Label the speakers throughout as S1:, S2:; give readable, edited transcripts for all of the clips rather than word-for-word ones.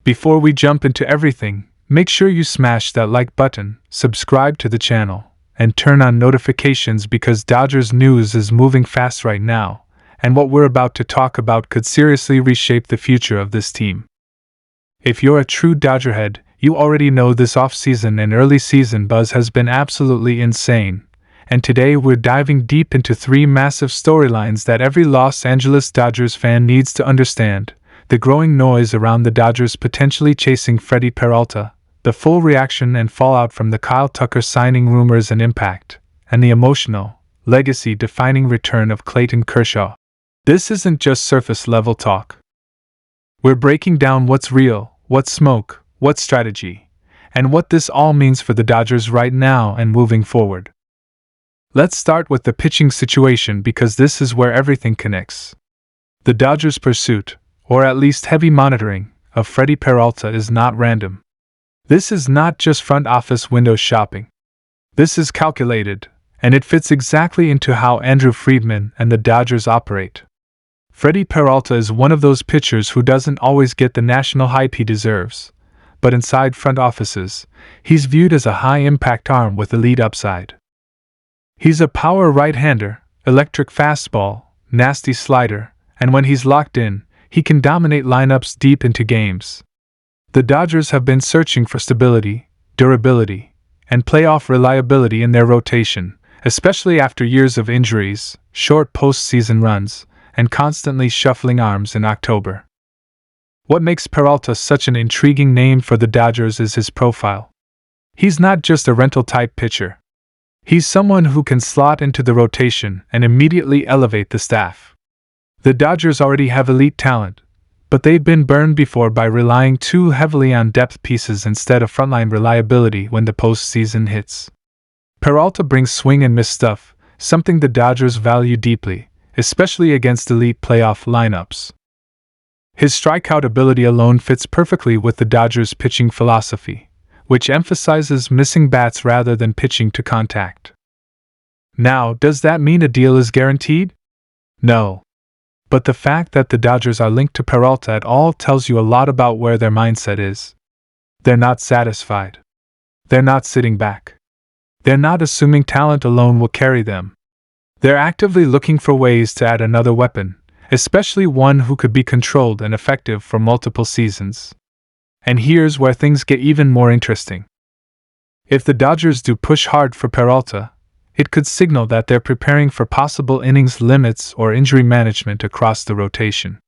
S1: Before we jump into everything, make sure you smash that like button, subscribe to the channel, and turn on notifications because Dodgers news is moving fast right now, and what we're about to talk about could seriously reshape the future of this team. If you're a true Dodgerhead, you already know this offseason and early season buzz has been absolutely insane, and today we're diving deep into three massive storylines that every Los Angeles Dodgers fan needs to understand: the growing noise around the Dodgers potentially chasing Freddy Peralta, the full reaction and fallout from the Kyle Tucker signing rumors and impact, and the emotional, legacy-defining return of Clayton Kershaw. This isn't just surface-level talk. We're breaking down what's real, what's smoke, what's strategy, and what this all means for the Dodgers right now and moving forward. Let's start with the pitching situation because this is where everything connects. The Dodgers' pursuit, or at least heavy monitoring, of Freddy Peralta is not random. This is not just front office window shopping. This is calculated, and it fits exactly into how Andrew Friedman and the Dodgers operate. Freddy Peralta is one of those pitchers who doesn't always get the national hype he deserves, but inside front offices, he's viewed as a high-impact arm with elite upside. He's a power right-hander, electric fastball, nasty slider, and when he's locked in, he can dominate lineups deep into games. The Dodgers have been searching for stability, durability, and playoff reliability in their rotation, especially after years of injuries, short postseason runs, and constantly shuffling arms in October. What makes Peralta such an intriguing name for the Dodgers is his profile. He's not just a rental-type pitcher. He's someone who can slot into the rotation and immediately elevate the staff. The Dodgers already have elite talent, but they've been burned before by relying too heavily on depth pieces instead of frontline reliability when the postseason hits. Peralta brings swing and miss stuff, something the Dodgers value deeply, especially against elite playoff lineups. His strikeout ability alone fits perfectly with the Dodgers' pitching philosophy, which emphasizes missing bats rather than pitching to contact. Now, does that mean a deal is guaranteed? No. But the fact that the Dodgers are linked to Peralta at all tells you a lot about where their mindset is. They're not satisfied. They're not sitting back. They're not assuming talent alone will carry them. They're actively looking for ways to add another weapon, especially one who could be controlled and effective for multiple seasons. And here's where things get even more interesting. If the Dodgers do push hard for Peralta, it could signal that they're preparing for possible innings limits or injury management across the rotation.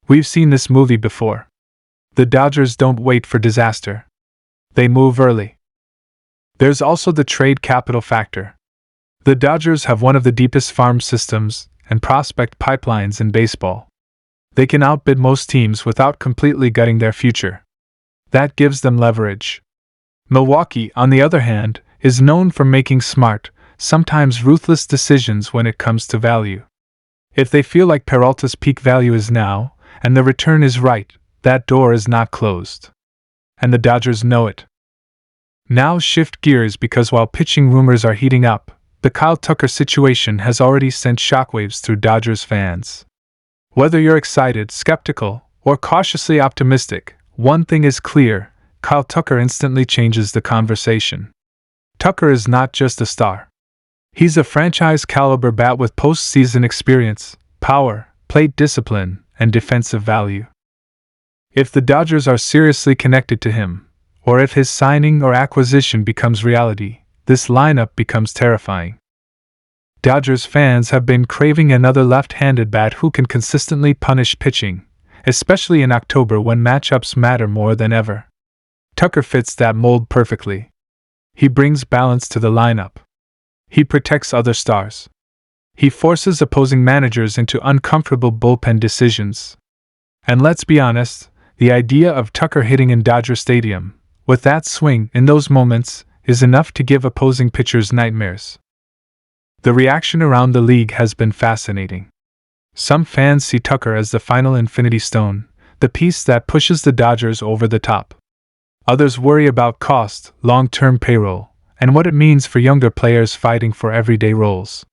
S1: We've seen this movie before. The Dodgers don't wait for disaster. They move early. There's also the trade capital factor. The Dodgers have one of the deepest farm systems and prospect pipelines in baseball. They can outbid most teams without completely gutting their future. That gives them leverage. Milwaukee, on the other hand, is known for making smart, sometimes ruthless decisions when it comes to value. If they feel like Peralta's peak value is now, and the return is right, that door is not closed. And the Dodgers know it. Now shift gears because while pitching rumors are heating up, the Kyle Tucker situation has already sent shockwaves through Dodgers fans. Whether you're excited, skeptical, or cautiously optimistic, one thing is clear: Kyle Tucker instantly changes the conversation. Tucker is not just a star. He's a franchise-caliber bat with postseason experience, power, plate discipline, and defensive value. If the Dodgers are seriously connected to him, or if his signing or acquisition becomes reality, this lineup becomes terrifying. Dodgers fans have been craving another left-handed bat who can consistently punish pitching, especially in October when matchups matter more than ever. Tucker fits that mold perfectly. He brings balance to the lineup. He protects other stars. He forces opposing managers into uncomfortable bullpen decisions. And let's be honest, the idea of Tucker hitting in Dodger Stadium, with that swing in those moments, is enough to give opposing pitchers nightmares. The reaction around the league has been fascinating. Some fans see Tucker as the final infinity stone, the piece that pushes the Dodgers over the top. Others worry about cost, long-term payroll, and what it means for younger players fighting for everyday roles.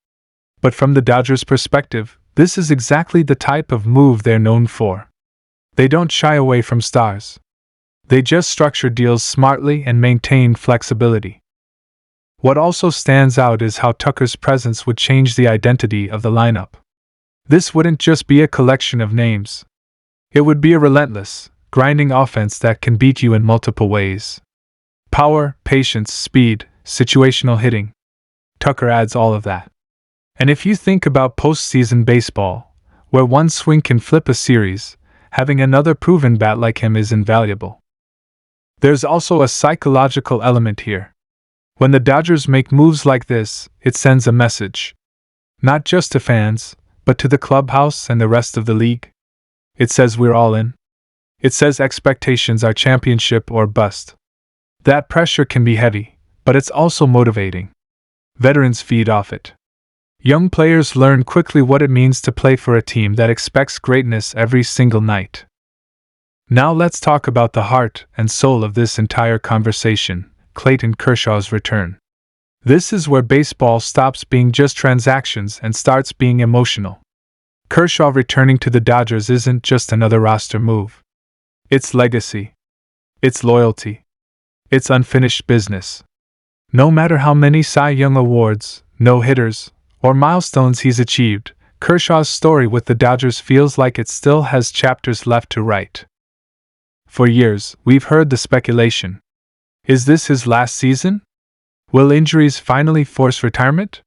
S1: But from the Dodgers' perspective, this is exactly the type of move they're known for. They don't shy away from stars. They just structure deals smartly and maintain flexibility. What also stands out is how Tucker's presence would change the identity of the lineup. This wouldn't just be a collection of names. It would be a relentless, grinding offense that can beat you in multiple ways. Power, patience, speed, situational hitting. Tucker adds all of that. And if you think about postseason baseball, where one swing can flip a series, having another proven bat like him is invaluable. There's also a psychological element here. When the Dodgers make moves like this, it sends a message. Not just to fans, but to the clubhouse and the rest of the league. It says we're all in. It says expectations are championship or bust. That pressure can be heavy, but it's also motivating. Veterans feed off it. Young players learn quickly what it means to play for a team that expects greatness every single night. Now let's talk about the heart and soul of this entire conversation, Clayton Kershaw's return. This is where baseball stops being just transactions and starts being emotional. Kershaw returning to the Dodgers isn't just another roster move. It's legacy. It's loyalty. It's unfinished business. No matter how many Cy Young awards, no-hitters, or milestones he's achieved, Kershaw's story with the Dodgers feels like it still has chapters left to write. For years, we've heard the speculation. Is this his last season? Will injuries finally force retirement?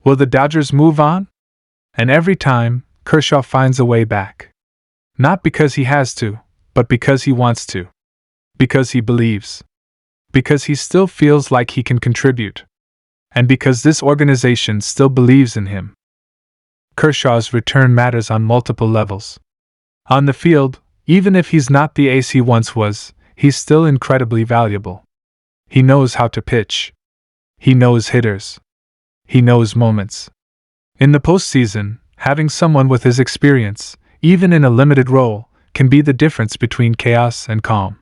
S1: Will the Dodgers move on? And every time, Kershaw finds a way back. Not because he has to, but because he wants to. Because he believes. Because he still feels like he can contribute. And because this organization still believes in him. Kershaw's return matters on multiple levels. On the field, even if he's not the ace he once was, he's still incredibly valuable. He knows how to pitch. He knows hitters. He knows moments. In the postseason, having someone with his experience, even in a limited role, can be the difference between chaos and calm.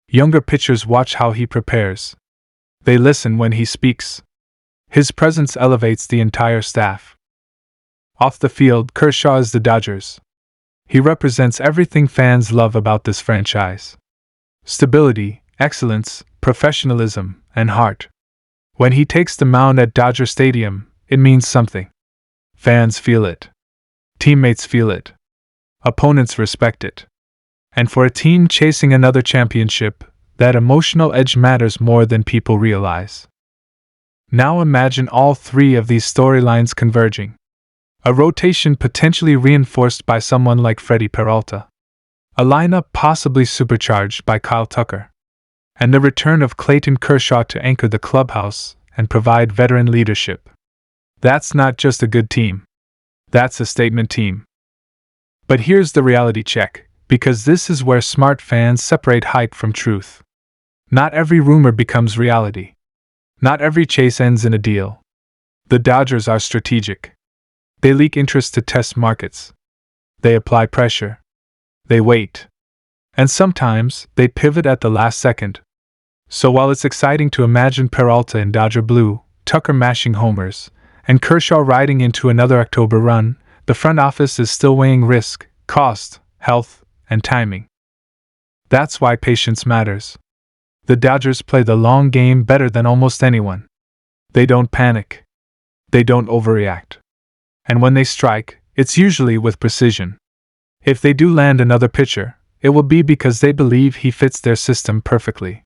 S1: Younger pitchers watch how he prepares. They listen when he speaks. His presence elevates the entire staff. Off the field, Kershaw is the Dodgers. He represents everything fans love about this franchise. Stability, excellence, professionalism, and heart. When he takes the mound at Dodger Stadium, it means something. Fans feel it. Teammates feel it. Opponents respect it. And for a team chasing another championship, that emotional edge matters more than people realize. Now imagine all three of these storylines converging. A rotation potentially reinforced by someone like Freddy Peralta. A lineup possibly supercharged by Kyle Tucker. And the return of Clayton Kershaw to anchor the clubhouse and provide veteran leadership. That's not just a good team. That's a statement team. But here's the reality check, because this is where smart fans separate hype from truth. Not every rumor becomes reality. Not every chase ends in a deal. The Dodgers are strategic. They leak interest to test markets. They apply pressure. They wait. And sometimes, they pivot at the last second. So while it's exciting to imagine Peralta in Dodger blue, Tucker mashing homers, and Kershaw riding into another October run, the front office is still weighing risk, cost, health, and timing. That's why patience matters. The Dodgers play the long game better than almost anyone. They don't panic. They don't overreact. And when they strike, it's usually with precision. If they do land another pitcher, it will be because they believe he fits their system perfectly.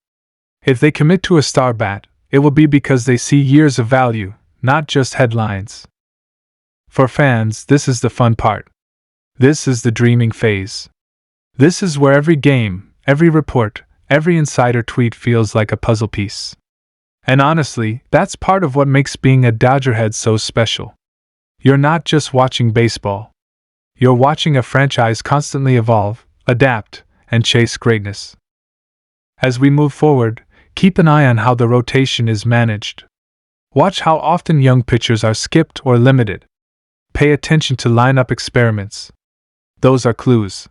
S1: If they commit to a star bat, it will be because they see years of value, not just headlines. For fans, this is the fun part. This is the dreaming phase. This is where every game, every report, every insider tweet feels like a puzzle piece. And honestly, that's part of what makes being a Dodgerhead so special. You're not just watching baseball. You're watching a franchise constantly evolve, adapt, and chase greatness. As we move forward, keep an eye on how the rotation is managed. Watch how often young pitchers are skipped or limited. Pay attention to lineup experiments. Those are clues.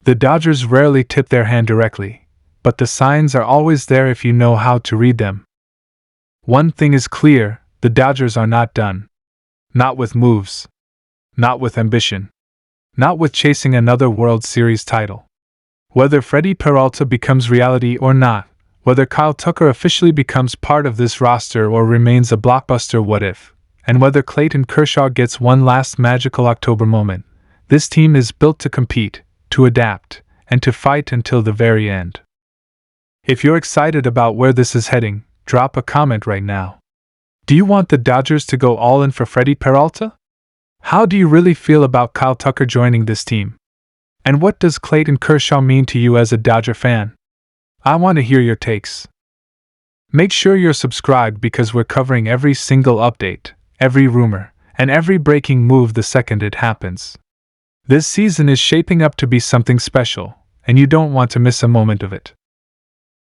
S1: The Dodgers rarely tip their hand directly, but the signs are always there if you know how to read them. One thing is clear, the Dodgers are not done. Not with moves. Not with ambition. Not with chasing another World Series title. Whether Freddy Peralta becomes reality or not, whether Kyle Tucker officially becomes part of this roster or remains a blockbuster what if, and whether Clayton Kershaw gets one last magical October moment, this team is built to compete, to adapt, and to fight until the very end. If you're excited about where this is heading, drop a comment right now. Do you want the Dodgers to go all in for Freddy Peralta? How do you really feel about Kyle Tucker joining this team? And what does Clayton Kershaw mean to you as a Dodger fan? I want to hear your takes. Make sure you're subscribed because we're covering every single update, every rumor, and every breaking move the second it happens. This season is shaping up to be something special, and you don't want to miss a moment of it.